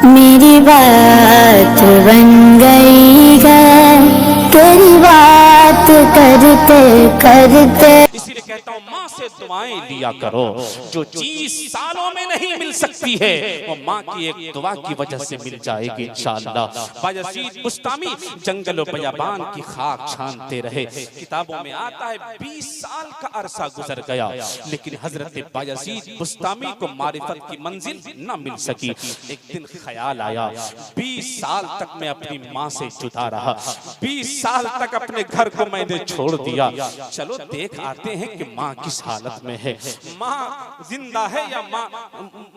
मेरी बात बन गई है तेरी बात करते करते। इसीलिए कहता हूँ माँ से दुआएं लिया करो। जो चीज सालों में नहीं मिल सकती है वो माँ की एक दुआ की वजह से मिल जाएगी इंशाअल्लाह। बायजीद बुस्तामी जंगल बयाबान की खाक छानते रहे। किताबों में आता है 20 साल का अरसा गुजर गया लेकिन हजरत बायजीद बुस्तामी को मारिफत की मंजिल न मिल सकी। एक दिन ख्याल आया 20 साल तक मैं अपनी माँ से जुदा रहा, 20 साल तक अपने घर को मैंने छोड़ दिया। चलो देख आते हैं कि माँ किस हालत में है, माँ जिंदा है या माँ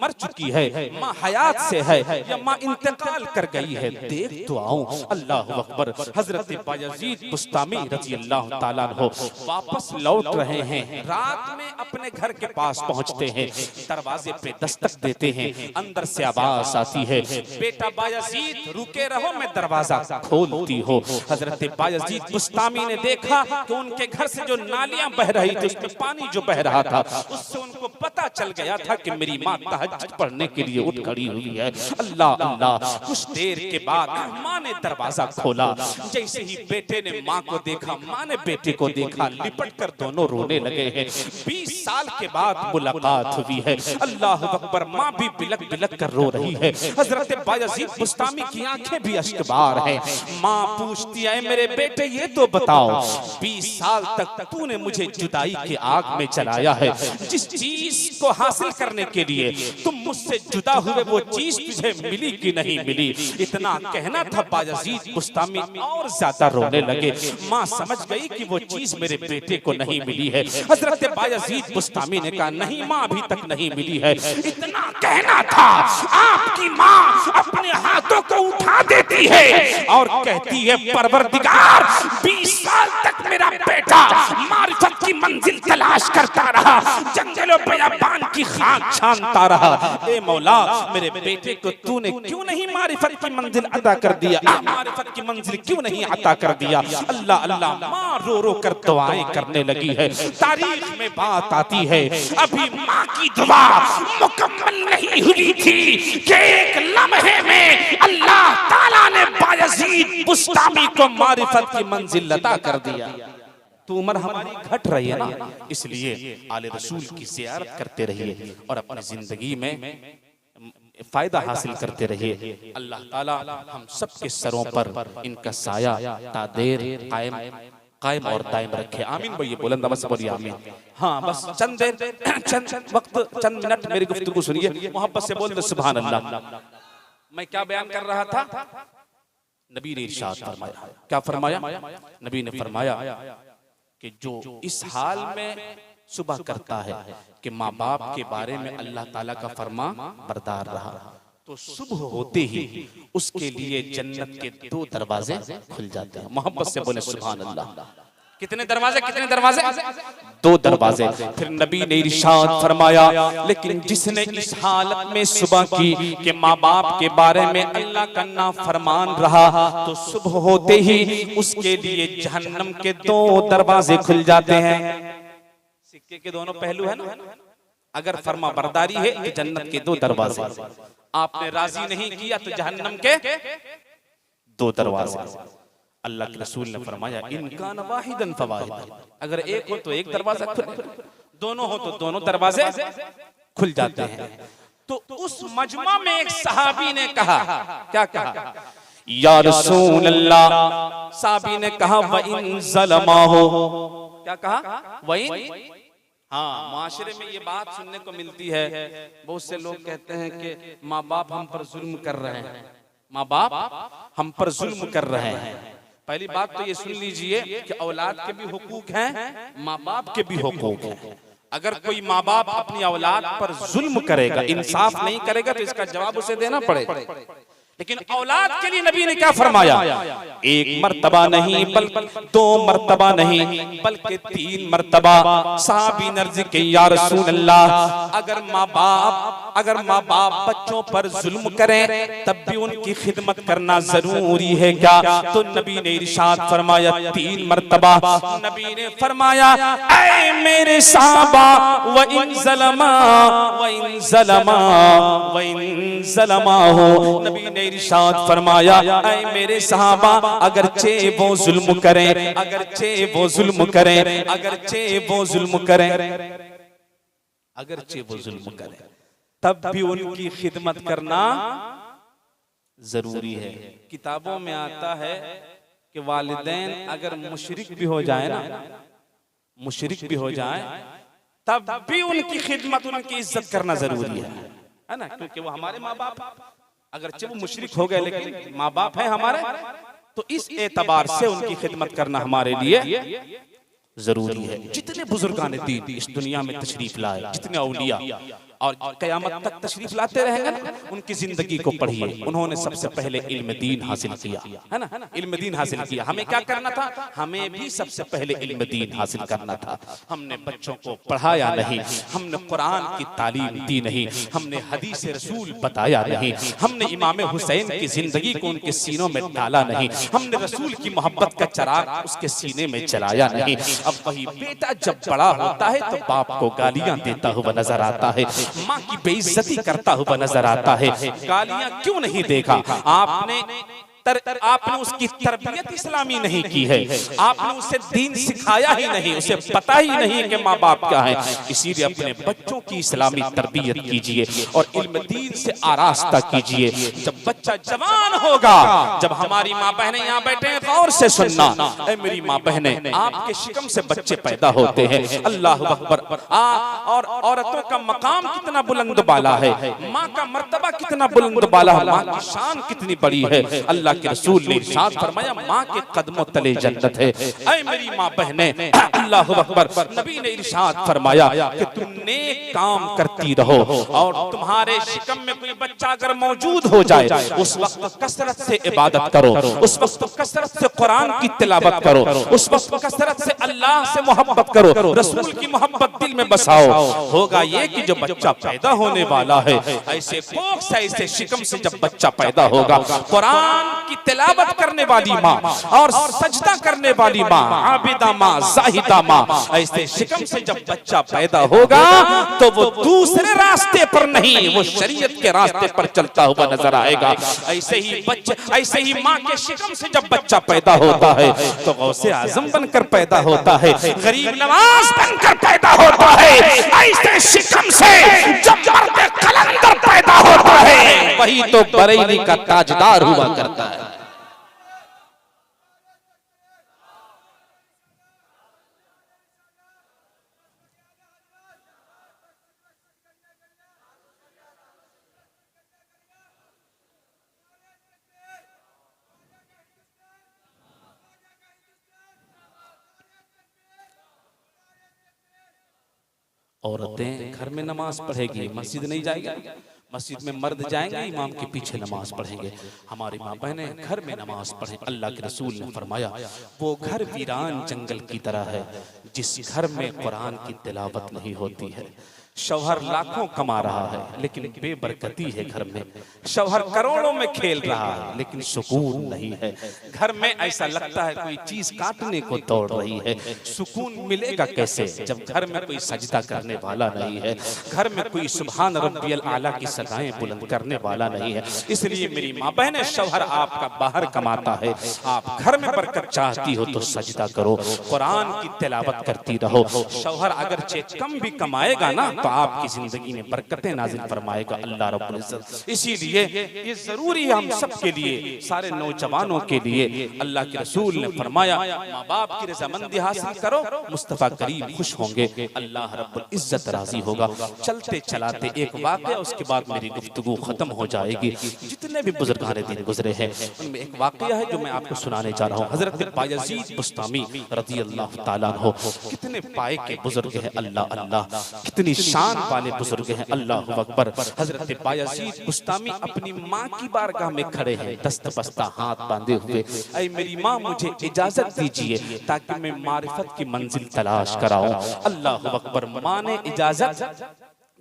मर चुकी है, माँ हयात से है या माँ इंतकाल कर गई है। देख तो आओ। अल्लाह अकबर। हजरत बायजीद बुस्तामी रज़ी अल्लाह ताला अन्हु वापस लौट रहे हैं। रात में अपने घर के पास पहुंचते हैं, दरवाजे पे दस्तक देते हैं, अंदर से आवाज आती है, बेटा बायजीद रुके रहो मैं दरवाजा खोलती हूँ। हजरत बायजीद बुस्तामी ने देखा कि उनके घर से जो नालियां बह रही थी उसमें पानी जो बह रहा था उससे उनको पता चल गया था कि मेरी माँ तहज्जुद पढ़ने के लिए उठ खड़ी हुई है। अल्लाह अल्लाह। कुछ देर के बाद माँ ने दरवाजा खोला। जैसे ही बेटे ने माँ को देखा, माँ ने बेटे को देखा, लिपट कर दोनों रोने लगे हैं। 20 साल के बाद मुलाकात हुई है। अल्लाह अकबर। माँ भी बिलक बिलक कर रो रही है। हजरत बायजीद बुस्तामी की आंखें भी अश्कबार है। माँ पूछती है मेरे बेटे ये तो बताओ 20 साल तक तूने मुझे जुदाई के आग में चलाया है, जिस चीज को हासिल करने के लिए तुम मुझसे जुदा हुए वो चीज तुझे मिली कि नहीं मिली? इतना कहना था बायजीद बुस्तामी और ज्यादा रोने लगे। माँ समझ गई कि वो चीज मेरे बेटे को नहीं मिली है। हजरत बायजीद बुस्तामी ने कहा नहीं माँ अभी तक नहीं मिली है। इतना कहना था आपकी माँ अपने हाथों को उठा देती है और कहती है परवरदिगार 20 साल तक मेरा बेटा मारिफत की मंजिल तलाश करता रहा, जंगलों बयाबान की खाक छानता रहा। ए मौला मेरे बेटे को तूने क्यों नहीं मारिफत की मंजिल अदा कर दिया, मारिफत की मंजिल क्यों नहीं अता कर दिया? अल्लाह अल्लाह। माँ रो रो कर दुआएं करने लगी है। तारीख में बात आती है अभी माँ की दुआ मुकम्मल नहीं हुई थी कि एक लम्हे में अल्लाह ताला ने बायजीद बुस्तामी को मारिफत की मंजिल अता कर दिया। तो उम्र हमारी घट रही है ना, इसलिए आले रसूल की ज़ियारत करते रहिए और अपनी जिंदगी में फायदा हासिल करते रहिए। अल्लाह ताला हम सबके सरों पर इनका साया तादेर कायम और दायम रखे। आमीन भाई बुलंद आवाज़ से बोलिए आमीन। हाँ बस चंद वक्त चंद मिनट मेरी गुफ्तगू सुनिए, मोहब्बत से बोल दो सुभान अल्लाह। मैं क्या बयान कर रहा था? नबी ने इरशाद फरमाया। क्या फरमाया? नबी ने फरमाया कि जो इस हाल में सुबह करता है कि माँ बाप के बारे में अल्लाह ताला का फरमा बरदार रहा तो सुबह होते ही उसके लिए जन्नत के 2 दरवाजे खुल जाते हैं। मोहब्बत से बोले सुभान अल्लाह। कितने दरवाजे? कितने दरवाजे? 2 दरवाजे। फिर नबी ने इरशाद फरमाया लेकिन जिसने इस हालत में सुबह की कि माँ बाप के बारे में अल्लाह का नाफरमान रहा तो सुबह होते ही उसके लिए जहन्नम के 2 दरवाजे खुल जाते हैं। सिक्के के दोनों पहलू है ना। अगर फरमा बरदारी है तो जन्नत के 2 दरवाजे, आपने राजी नहीं किया तो जहन्नम के 2 दरवाजे। अल्लाह के रसूल ने फरमाया इनकान वाहिदन फवाहिद, अगर एक हो तो एक दरवाजा खुले, दोनों हो तो दोनों दरवाजे खुल जाते हैं। तो उस मजमा में एक सहाबी ने कहा, क्या कहा? या रसूल अल्लाह, सहाबी ने कहा व इन ज़लमा हो। क्या कहा? व इन। हाँ माशरे में ये बात सुनने को मिलती है, बहुत से लोग कहते हैं कि माँ बाप हम पर जुल्म कर रहे हैं, माँ बाप हम पर जुल्म कर रहे हैं। पहली बात तो ये सुन लीजिए कि औलाद के भी हुकूक हैं, माँ बाप के भी हुकूक हैं। अगर कोई माँ बाप अपनी औलाद पर जुल्म करेगा, इंसाफ नहीं करेगा तो इसका जवाब उसे देना पड़ेगा। लेकिन औलाद के लिए नबी ने क्या फरमाया, एक मर्तबा नहीं बल्कि 2 मर्तबा नहीं बल्कि 3 मर्तबा। साहबी अर्ज के या रसूल अल्लाह, अगर माँ बाप बच्चों पर जुल्म करें तब भी उनकी खिदमत करना जरूरी है क्या? तो नबी ने इरशाद फरमाया 3 मर्तबा। नबी ने फरमाया, ऐ मेरे साहबा व इन ज़लमा हो, नबी ने इरशाद फरमाया, ऐ मेरे सहाबा अगरचे वो जुल्म करें, अगरचे वो जुल्म करें, अगरचे वो जुल्म करें, अगरचे वो जुल्म करें, तब भी उनकी खिदमत करना जरूरी है। किताबों में आता है कि वालिदैन अगर मुशरिक भी हो जाए ना, मुशरिक भी हो जाए तब भी उनकी खिदमत, उनकी इज्जत करना जरूरी है ना, क्योंकि वो हमारे माँ बाप, अगरचे वो मुशरिक हो गए लेकिन माँ बाप है हमारे, तो इस एतबार से उनकी खिदमत करना हमारे लिए जरूरी है। जितने बुजुर्गान दीन इस दुनिया में तशरीफ लाए, जितने औलिया और कयामत तक तशरीफ लाते रहेंगे ना, उनकी जिंदगी को पढ़िए। उन्होंने सबसे पहले इल्म दीन हासिल किया, है ना, इल्म दीन हासिल किया। हमें क्या करना था? हमें भी सबसे पहले इल्म दीन हासिल करना था। हमने बच्चों को पढ़ाया नहीं, हमने कुरान की तालीम दी नहीं, हमने हदीस रसूल बताया नहीं, हमने इमाम हुसैन की जिंदगी को उनके सीनों में डाला नहीं, हमने रसूल की मोहब्बत का चिराग उसके सीने में जलाया नहीं। अब वही बेटा जब बड़ा होता है तो बाप को गालियां देता हुआ नजर आता है, माँ की बेइज्जती करता हुआ नजर आता है। गालियां क्यों नहीं देखा? आपने उसकी तरबियत इस्लामी नहीं की है, आपने उसे दीन सिखाया ही नहीं, उसे पता ही नहीं कि माँ बाप क्या है। इसीलिए अपने बच्चों की इस्लामी तरबियत कीजिए और इल्म दीन से आरास्ता कीजिए। जब बच्चा जवान होगा, जब हमारी माँ बहनें यहाँ बैठे हैं, गौर से सुनना, ऐ मेरी माँ बहनें, आपके शिकम से बच्चे पैदा होते हैं। अल्लाह अकबर। और औरतों का मकाम कितना बुलंद बाला है, माँ का मर्तबा कितना बुलंद बाला है, माँ की शान कितनी बड़ी है। अल्लाह के रसूल ने इरशाद फरमाया, माँ के कदमों तले जन्नत है। ऐ मेरी माँ बहनें, अल्लाह अकबर। नबी ने इरशाद फरमाया कि तुम नेक काम करती रहो और तुम्हारे शिकम में कोई बच्चा अगर मौजूद हो जाए, उस वक्त कसरत से इबादत करो, उस वक्त कसरत से कुरान की तिलावत करो, उस वक्त कसरत से अल्लाह से मोहब्बत करो, रसूल की मोहब्बत दिल में बसाओ। होगा ये कि जो बच्चा पैदा होने वाला है, ऐसे कोख से, ऐसे शिकम से जब बच्चा पैदा होगा, कुरान की तिलावत करने वाली माँ और सजदा करने वाली माँ, आबिदा माँ, जाहिदा माँ, ऐसे शिकम से जब बच्चा पैदा होगा तो वो दूसरे रास्ते पर नहीं, वो शरीयत के रास्ते पर चलता हुआ नजर आएगा। ऐसे ही माँ के शिकम से जब बच्चा पैदा होता है तो गौसे आजम बनकर पैदा होता है, गरीब नवाज बनकर पैदा होता है। ऐसे शिकम से जब मर्द कलंदर पैदा होता है, वही तो बरेली का ताजदार हुआ करता है। औरतें घर में नमाज पढ़ेगी, मस्जिद नहीं जाएगी। मस्जिद में मर्द जाएंगे, इमाम के पीछे नमाज पढ़ेंगे। हमारी माँ बहनें घर में नमाज पढ़ें। अल्लाह के रसूल ने फरमाया, वो घर वीरान जंगल की तरह है जिस घर में कुरान की तिलावत नहीं होती है। शौहर लाखों कमा रहा है लेकिन बेबरकती है घर में, शौहर करोड़ों में खेल रहा है लेकिन सुकून नहीं है। घर में ऐसा लगता है कोई चीज काटने को दौड़ रही है। सुकून मिलेगा कैसे जब घर में कोई सजदा करने वाला नहीं है, घर में कोई सुभान रब्बियल आला की सदाएं बुलंद करने वाला नहीं है। इसलिए मेरी माँ बहनें, शौहर आपका बाहर कमाता है, आप घर में बरकत चाहती हो तो सजदा करो, कुरान की तिलावत करती रहो। शौहर अगर कम भी कमाएगा ना तो आपकी जिंदगी में बरकतें नाजिल फरमाएगा अल्लाह रब्बुल इज्जत। इसीलिए ये जरूरी है हम सब के लिए, सारे नौजवानों के लिए। अल्लाह के रसूल ने फरमाया, माँ बाप की रजामंदी हासिल करो, मुस्तफा करीम खुश होंगे, अल्लाह रब्बुल इज्जत राजी होगा। चलते चलाते एक वाक़या, उसके बाद मेरी गुफ्तगू खत्म हो जाएगी। जितने भी बुजुर्गान दीन गुजरे हैं उनमें एक वाक़या है जो मैं आपको सुनाने जा रहा हूँ। हजरत बायजीद बुस्तामी रज़ी अल्लाह ताला अन्हु, कितने पाए के बुजुर्ग हैं, अल्लाह अल्लाह, कितनी शान वाले बुजुर्ग हैं। अल्लाह अकबर। हजरत बायजीद बुस्तामी अपनी माँ की बारगाह में खड़े हैं, दस्त बस्ता हाथ बांधे हुए। ऐ मेरी माँ, मुझे इजाजत दीजिए ताकि मैं मारिफत की मंजिल तलाश कराऊं। अल्लाह अकबर। माँ ने इजाजत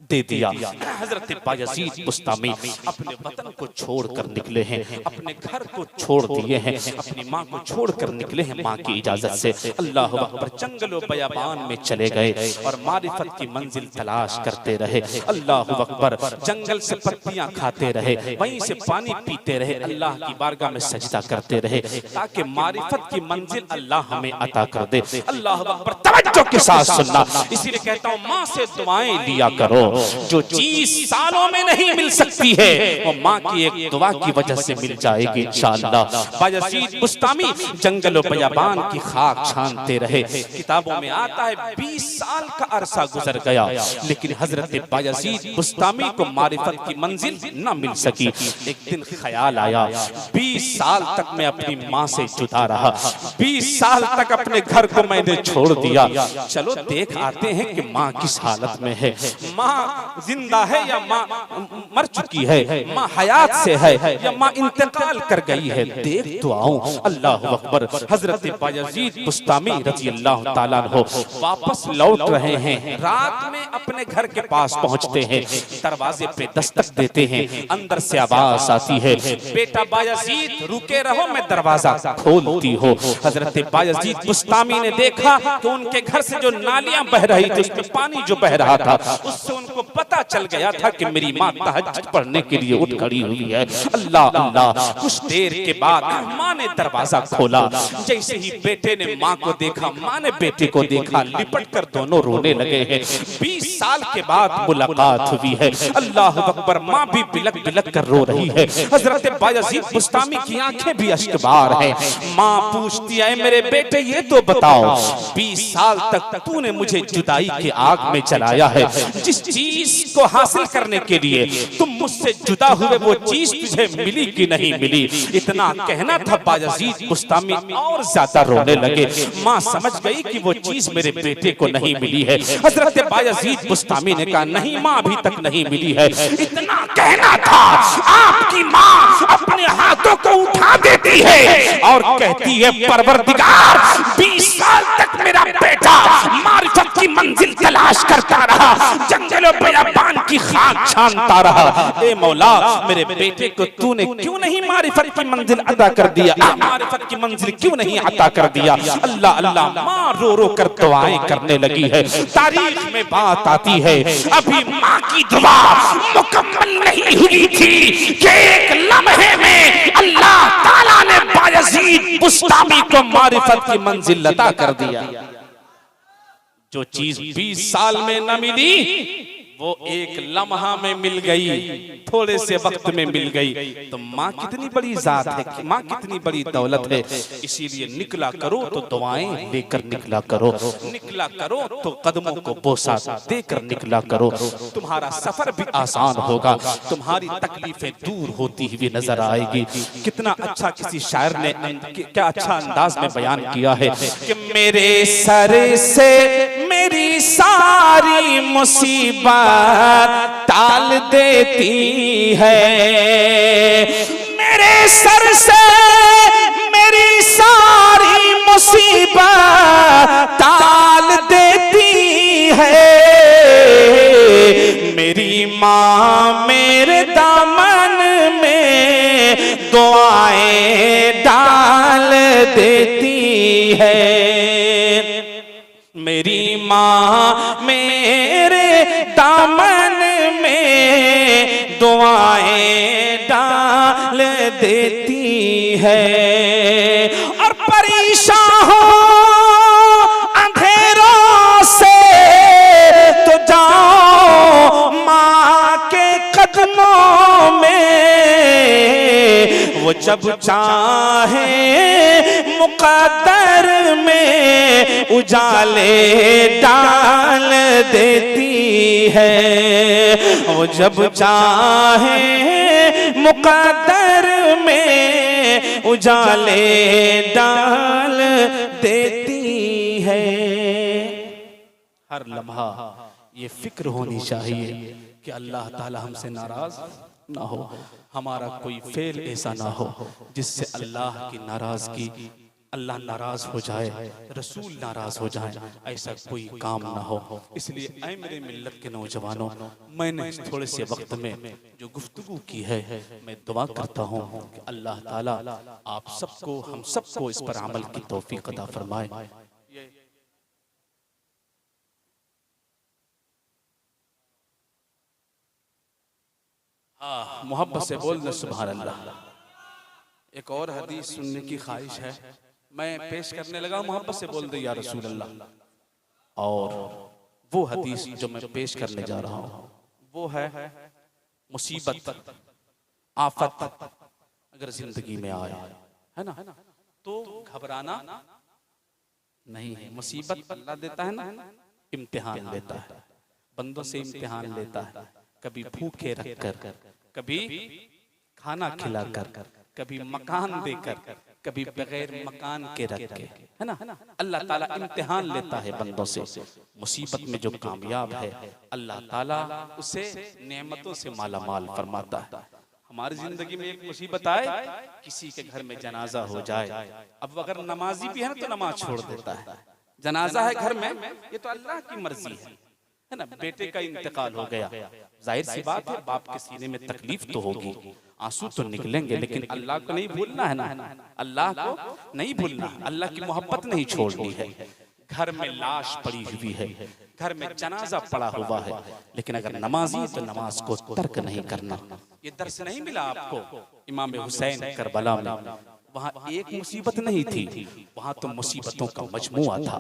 दे दिया। हजरत बायजीद बुस्तामी अपने वतन को छोड़कर निकले हैं, अपने घर को छोड़ दिए हैं, अपनी माँ को छोड़कर निकले हैं माँ की इजाजत से। अल्लाह अकबर। जंगलों बयाबान में चले गए और मारिफत की मंजिल तलाश करते रहे। अल्लाह अकबर। जंगल से पत्तियां खाते रहे, वहीं से पानी पीते रहे, अल्लाह की बारगाह में सजदा करते रहे ताकि मारिफत की मंजिल अल्लाह हमें अता कर दे। अल्लाह अकबर। तवज्जो के साथ सुनना, इसीलिए कहता हूँ माँ से दुआएं लिया करो। जो चीज सालों में नहीं मिल सकती है वो माँ की एक दुआ की वजह से मिल जाएगी इंशाअल्लाह। बायजीद बुस्तामी जंगलों बयाबान की खाक छानते रहे। किताबों में आता है 20 साल का अरसा गुजर गया, लेकिन हजरत बायजीद बुस्तामी को मारिफत की मंजिल न मिल सकी। एक दिन ख्याल आया, 20 साल तक मैं अपनी माँ से जुदा रहा, 20 साल तक अपने घर को मैंने छोड़ दिया। चलो देख आते हैं कि माँ किस हालत में है, माँ जिंदा है या माँ मर चुकी है, माँ हयात से है या माँ इंतकाल कर गई है, देख तो आऊं। अल्लाह अकबर। हजरत बायजीद बुस्तामी रज़ी अल्लाह ताला अन्हु वापस लौट रहे हैं। रात में अपने घर के पास पहुंचते हैं, दरवाजे पे दस्तक देते हैं, अंदर से आवाज आती है, बेटा बायजीद रुके रहो, मैं दरवाजा खोलती हूँ। हजरत बायजीद बुस्तामी ने देखा कि उनके घर से जो नालियां बह रही थी, उसमें पानी जो बह रहा था, उससे उनको पता चल गया था कि मेरी माँ तहज्जुद पढ़ने के लिए उठ खड़ी हुई है। अल्लाह अल्लाह। कुछ देर के बाद माँ ने दरवाजा खोला। जैसे ही बेटे ने माँ को देखा, माँ ने बेटे को देखा, लिपट कर दोनों रोने लगे हैं। 20 साल के बाद मुलाकात हुई है। अल्लाह अकबर। माँ भी बिलक बिलक कर रो रही है। हजरत बायजीद बुस्तामी की आंखें भी अश्कबार है। माँ पूछती है, मेरे बेटे ये तो बताओ, 20 साल तक तूने मुझे जुदाई के आग में जलाया है, जिस चीज को हासिल करने के लिए तुम मुझसे जुदा हुए वो चीज तुझे मिली कि नहीं मिली? इतना कहना था बायजीद बुस्तामी और ज्यादा रोने लगे। माँ समझ गई कि वो चीज मेरे बेटे को नहीं मिली है। हजरत बायजीद बुस्तामी ने कहा, नहीं माँ अभी तक नहीं मिली है। इतना कहना था, आपकी माँ अपने हाथों को उठा देती है और कहती है, परवरदिगार 20 साल तक मेरा बेटा मारिफत की मंजिल तलाश करता रहा, जंगलों बयाबान की खाक छानता रहा। ए मौला, मेरे बेटे को तूने क्यों नहीं मारिफत की मंजिल अता कर दिया, मारिफत की मंजिल क्यों नहीं अता कर दिया? अल्लाह अल्लाह। माँ रो रो कर दुआएं करने लगी है। तारीख में बात आती है, अभी माँ की दुआ मुकम्मल नहीं हुई थी कि एक लम्हे में अल्लाह ताला ने बायजीद बुस्तामी को मारिफत की मंजिल अता कर दिया। जो चीज 20 साल में न मिली वो एक लम्हा में मिल गई, थोड़े से वक्त में मिल गई। तो माँ कितनी बड़ी जात है, माँ कितनी बड़ी दौलत है। इसीलिए निकला करो तो दुआएं लेकर निकला करो, निकला करो तो कदमों को बोसा देकर निकला करो। तुम्हारा सफर भी आसान होगा, तुम्हारी तकलीफें दूर होती हुई नजर आएगी। कितना अच्छा किसी शायर ने क्या अच्छा अंदाज में बयान किया है कि मेरे सर से मेरी सारी मुसीबत टाल देती है, मेरे सर से मेरी सारी मुसीबत टाल देती है। मेरी माँ मेरे दामन में दुआएं डाल देती है, मेरी माँ मेरे दामन में दुआएं डाल देती है। और परेशान हो अंधेरों से तो जाओ माँ के कदमों में, वो जब चाहे मुकद्दर में उजाले डाल देती है, वो जब चाहे मुकद्दर में उजाले डाल देती है। हर लम्हा ये फिक्र होनी चाहिए कि अल्लाह ताला हमसे नाराज ना हो, हमारा कोई फेल ऐसा ना हो जिससे अल्लाह की नाराजगी, अल्लाह नाराज हो जाए, रसूल नाराज हो जाए, ऐसा कोई काम ना हो। इसलिए ऐ मेरे मिल्लत के नौजवानों, मैंने थोड़े से वक्त में जो गुफ्तगू की है, मैं दुआ करता हूँ कि अल्लाह ताला आप सबको, हम सबको इस पर अमल की तौफीक अता फरमाए। मोहब्बत से बोलना सुभान अल्लाह। एक और हदीस सुनने की ख्वाहिश है, मैं पेश करने लगा, मोहब्बत से बोल दे या रसूल अल्लाह। और वो हदीस जो मैं पेश करने जा रहा हूँ वो है मुसीबत, आफत अगर जिंदगी में आए, है ना, तो घबराना नहीं है। मुसीबत अल्लाह देता है ना, इम्तिहान लेता है, बंदों से इम्तिहान लेता है, कभी भूखे रखकर, कभी खाना खिलाकर, कभी मकान देकर, कभी बगैर मकान के रख के, है ना। अल्लाह ताला इम्तिहान लेता है बंदों से। मुसीबत में जो कामयाब है अल्लाह ताला उसे नेमतों से माला माल फरमाता है। हमारी जिंदगी में एक मुसीबत आए, किसी के घर में जनाजा हो जाए, अब अगर नमाजी भी है ना तो नमाज छोड़ देता है। जनाजा है घर में, ये तो अल्लाह की मर्जी है ना। बेटे का इंतकाल हो गया, जाहिर सी बात है बाप के सीने में तकलीफ तो होगी, आंसू तो निकलेंगे, लेकिन अल्लाह को नहीं भूलना है ना, अल्लाह को नहीं भूलना, अल्लाह की मोहब्बत नहीं छोड़नी है। घर में लाश पड़ी हुई है, घर में जनाजा पड़ा हुआ है, लेकिन अगर नमाजी तो नमाज को तर्क नहीं करना। ये दर्स नहीं मिला आपको इमाम हुसैन करबला में? वहाँ एक मुसीबत नहीं थी, वहाँ तो मुसीबतों का मजमुआ था।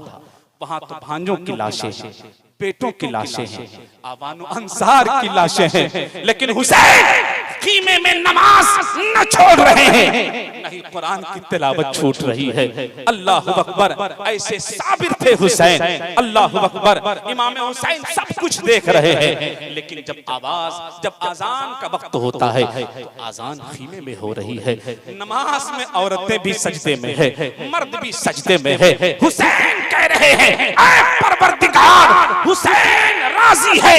वहाँ तो भांजों की लाशें हैं, बेटों की लाशें हैं, आवानो अंसार की लाशें हैं, लेकिन हुसैन कीमे में नमाज न छोड़ रहे हैं, नहीं कुरान की तिलावत छूट रही है। अल्लाह अकबर, ऐसे साबिर थे हुसैन। अल्लाह अकबर, इमाम हुसैन सब कुछ देख रहे हैं, लेकिन जब आवाज, जब आजान का वक्त होता है तो आजान खीमे में हो रही है, नमाज में औरतें भी सजदे में है, मर्द भी सजदे में है। हुसैन कह रहे हैं, ऐ परवरदिगार, हुसैन राजी है,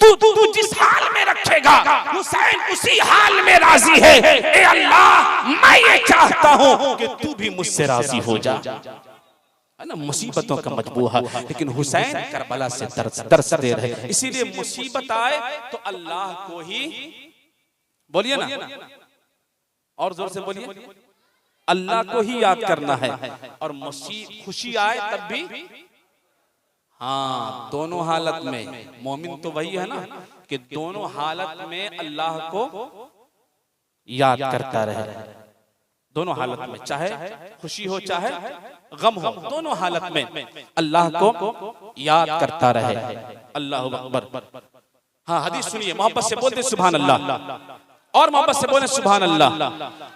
तू जिस हाल में रखेगा हुसैन उसी हाल में राजी है। ए अल्लाह, मैं ये चाहता हूँ कि तू भी मुझसे राजी हो जा, है ना। मुसीबतों का मजबूहा, लेकिन हुसैन करबला से दर्स दे रहे। इसीलिए मुसीबत आए तो अल्लाह को ही बोलिए ना, और जोर से बोलिए, अल्लाह को ही याद करना है। और खुशी आए तब भी, हाँ, दोनों हालत में मोमिन तो वही है ना कि दोनों हालत में अल्लाह को याद करता रहे। दोनों हालत में, चाहे खुशी हो चाहे गम हो, दोनों हालत में अल्लाह को याद करता रहे। अल्लाह अकबर। हाँ, हदीस सुनिए, मोहब्बत से बोलते सुभान अल्लाह, और मोहब्बत से बोले सुभान अल्लाह।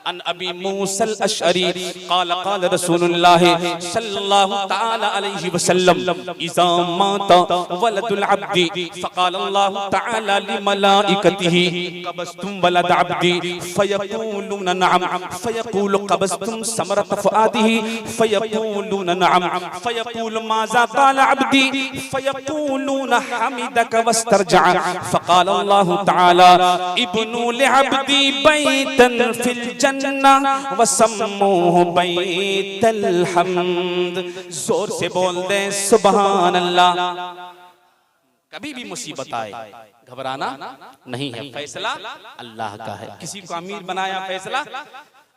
अन अबी मूसल अशअरी क़ाल क़ाल रसूलुल्लाह सल्लल्लाहु तआला अलैहि वसल्लम इज़ा माता वलदुल अब्दी फ़क़ाल अल्लाहु तआला लिमलाइकतिही क़बज़्तुम वलद अब्दी फ़यक़ूलून नअम फ़यक़ूलु क़बज़्तुम समरत फ़ुआदिही फ़यक़ूलून नअम फ़यक़ूलु माज़ा क़ाल अब्दी फ़यक़ूलून हमिदक वस्तरजा फ़क़ाल अल्लाहु तआला इब्नु लिअब्दी बैतन फिल जन्नह वसम्मूहु बैतल हम्द। जोर से बोल दे सुभान अल्लाह। कभी भी मुसीबत आए घबराना नहीं है, फैसला अल्लाह का है। किसी को अमीर बनाया, फैसला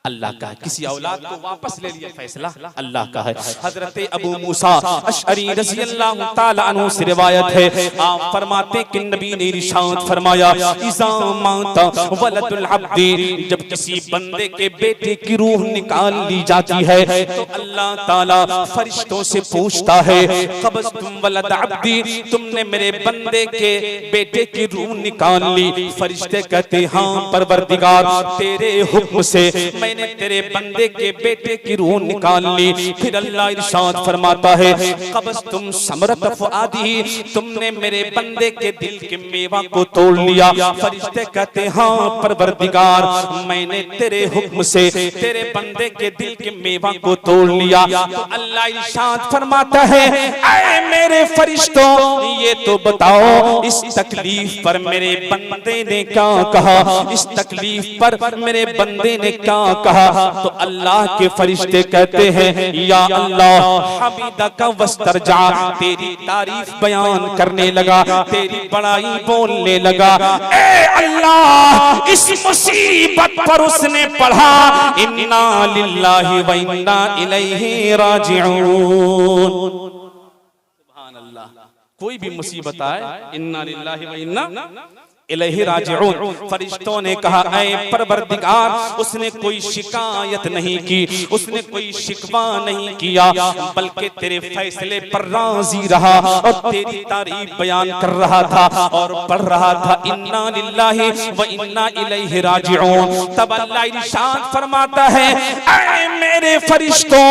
अल्लाह का है। किसी औलाद को वापस ले लिया, फैसला अल्लाह का है। हजरत अबू मूसा अशअरी रज़ी अल्लाह ताला अन्हु से रिवायत है, आप फरमाते कि नबी ने इरशाद फरमाया, इज़ा माता वलदुल अब्दी, जब किसी बंदे के बेटे की रूह निकाल ली जाती है तो अल्लाह ताला फरिश्तों से पूछता है, क़बज़्तुम वलद अब्दी, तुमने मेरे बंदे के बेटे की रूह निकाल ली। फरिश्ते कहते हाँ परवरदिगार, तेरे हुक्म से मैं मैंने तेरे बंदे के बेटे की रूह निकाल ली। फिर अल्लाह इरशाद फरमाता है क़बज़्तुम समरत फ़ुआदी, तुमने मेरे बंदे के दिल के मेवा को तोड़ लिया। फरिश्ते कहते हाँ परवरदिगार, मैंने तेरे हुक्म से तेरे बंदे के दिल के मेवा को तोड़ लिया। तो अल्लाह इरशाद फरमाता है ऐ मेरे फरिश्तों, ये तो बताओ इस तकलीफ पर मेरे बंदे ने क्या कहा, इस तकलीफ पर मेरे बंदे ने क्या कहा। तो अल्लाह के फरिश्ते कहते हैं या अल्लाह हमीदका वस्तरजा, तेरी तारीफ बयान करने लगा, तेरी बड़ाई बोलने लगा। ए अल्लाह, इस मुसीबत पर उसने पढ़ा इन्ना लिल्लाहि व इन्ना इलैहि राजिऊन। सुभान अल्लाह। कोई भी मुसीबत आए इन्ना लिल्लाहि व इन्ना इलैहि राजिऊन। फरिश्तों ने कहा ऐ परवरदिगार, उसने कोई शिकायत नहीं की, उसने कोई शिकवा नहीं किया, बल्कि तेरे फैसले पर राजी रहा और तेरी तारीफ बयान कर रहा था और पढ़ रहा था इन्ना लिल्लाहि व इन्ना इलैहि राजिऊन। तब अल्लाह इरशाद फरमाता है ऐ मेरे फरिश्तों,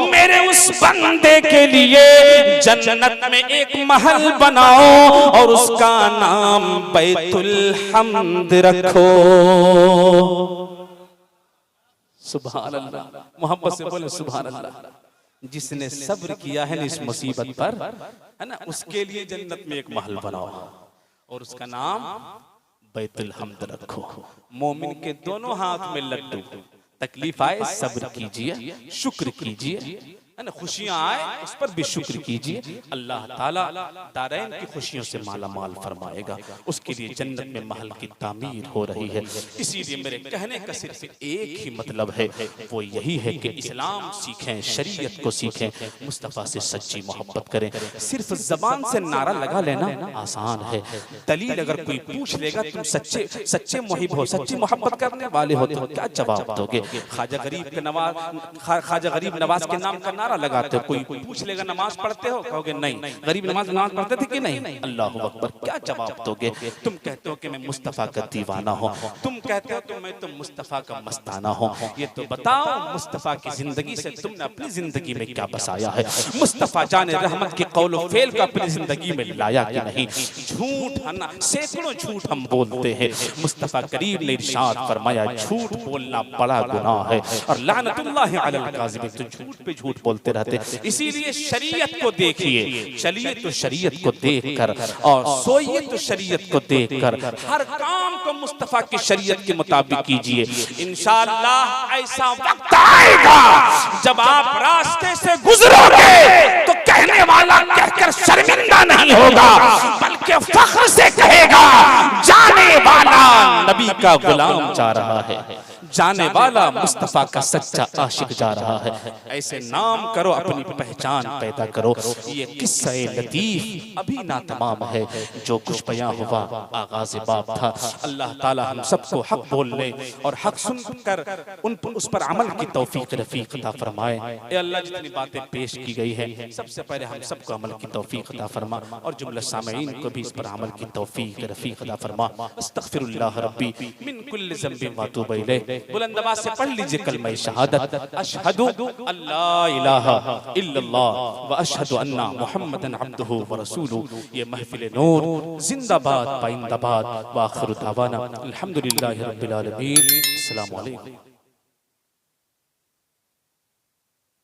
मेरे उस बंदे के लिए जन्नत में एक महल बनाओ और उसका नाम बैतुल हम्द रखो। सुभान अल्लाह, मोहब्बत से बोले सुभान अल्लाह। जिसने सब्र किया है ना इस मुसीबत पर, है ना, उसके लिए जन्नत में एक महल बनाओ और उसका नाम बैतुल हम्द रखो। मोमिन के दोनों हाथ में लड्डू, तकलीफ आए सब्र कीजिए, शुक्र कीजिए, है ना, खुशियां आए उस पर भी शुक्र कीजिए। अल्लाह ताला दारैन की खुशियों से माला माल फरमाएगा। उसके लिए जन्नत में महल की तामीर हो रही है। इसीलिए मेरे कहने का सिर्फ एक ही मतलब है, वो यही है कि इस्लाम सीखें, शरीयत को सीखें, मुस्तफ़ा से सच्ची मोहब्बत करें। सिर्फ जबान से नारा लगा लेना आसान है, दलील अगर कोई पूछ लेगा तुम सच्चे मुहिब हो, सच्ची मोहब्बत करने वाले हो, तो क्या जवाब दोगे? ख्वाजा गरीब नवाज के नाम का नारा लगाते हो, कोई पूछ लेगा नमाज पढ़ते हो, कहोगे नहीं। गरीब नमाज पढ़ते थे कि नहीं? अल्लाह अकबर, क्या जवाब दोगे? तुम कहते हो कि मैं मुस्तफ़ा का दीवाना हूँ, तुम कहते हो कि मैं तो मुस्तफ़ा का मस्ताना हूँ। ये तो बताओ मुस्तफ़ा की जिंदगी से तुमने अपनी जिंदगी में क्या बसाया है? मुस्तफ़ा जाने रहमत के कौल व फेल को अपनी जिंदगी में लाया कि नहीं? झूठ है ना, सैकड़ों झूठ हम बोलते हैं। मुस्तफ़ा करीम ने इरशाद फरमाया झूठ बोलना बड़ा गुनाह है और लानतुल्लाहि अलल काज़िबीन, तो झूठ पे झूठ बोलते रहते। इसीलिए शरीयत को देखिए, चलिए तो शरीयत को देखकर और सोइए तो शरीयत को देखकर, हर काम को मुस्तफ़ा की शरीयत के मुताबिक कीजिए। इंशाअल्लाह ऐसा वक्त आएगा जब आप रास्ते से गुजरोगे तो कहने वाला कहकर शर्मिंदा नहीं होगा, बल्कि फख्र से कहेगा जाने वाला नबी का गुलाम जा रहा है, जाने वाला मुस्तफ़ा का सच्चा आशिक जा रहा है। ऐसे नाम करो, अपनी पहचान पैदा करो। ये किस्सा लतीफ अभी ना तमाम है, जो कुछ बयां हुआ आगाज़ बाब था। अल्लाह ताला हम सबको हक बोलने और हक सुनकर उस पर अमल की तौफीक रफ़ीक अता फरमाए। ए अल्लाह, जितनी बातें पेश की गई है सबसे पहले हम सबको अमल की तौफीक अता फरमा और जुमला सामईन को भी इस पर अमल की तौफीक रफ़ीक अता फरमा। अस्तग़फिरुल्लाह रब्बी मिन कुल्लि ज़ंबिन व अतूबु इलैह। बुलंद आवाज़ से पढ़ लीजिए कलमा शहादत, अशहदु अल्ला इलाहा इल्लल्लाह व अशहदु अन्ना मुहम्मदन अब्दुहु व रसूलुहु। ये महफिल नूर जिंदाबाद पाइंदाबाद। व आखिरु दावाना अल्हम्दुलिल्लाहि रब्बिल आलमीन। अस्सलामु अलैकुम।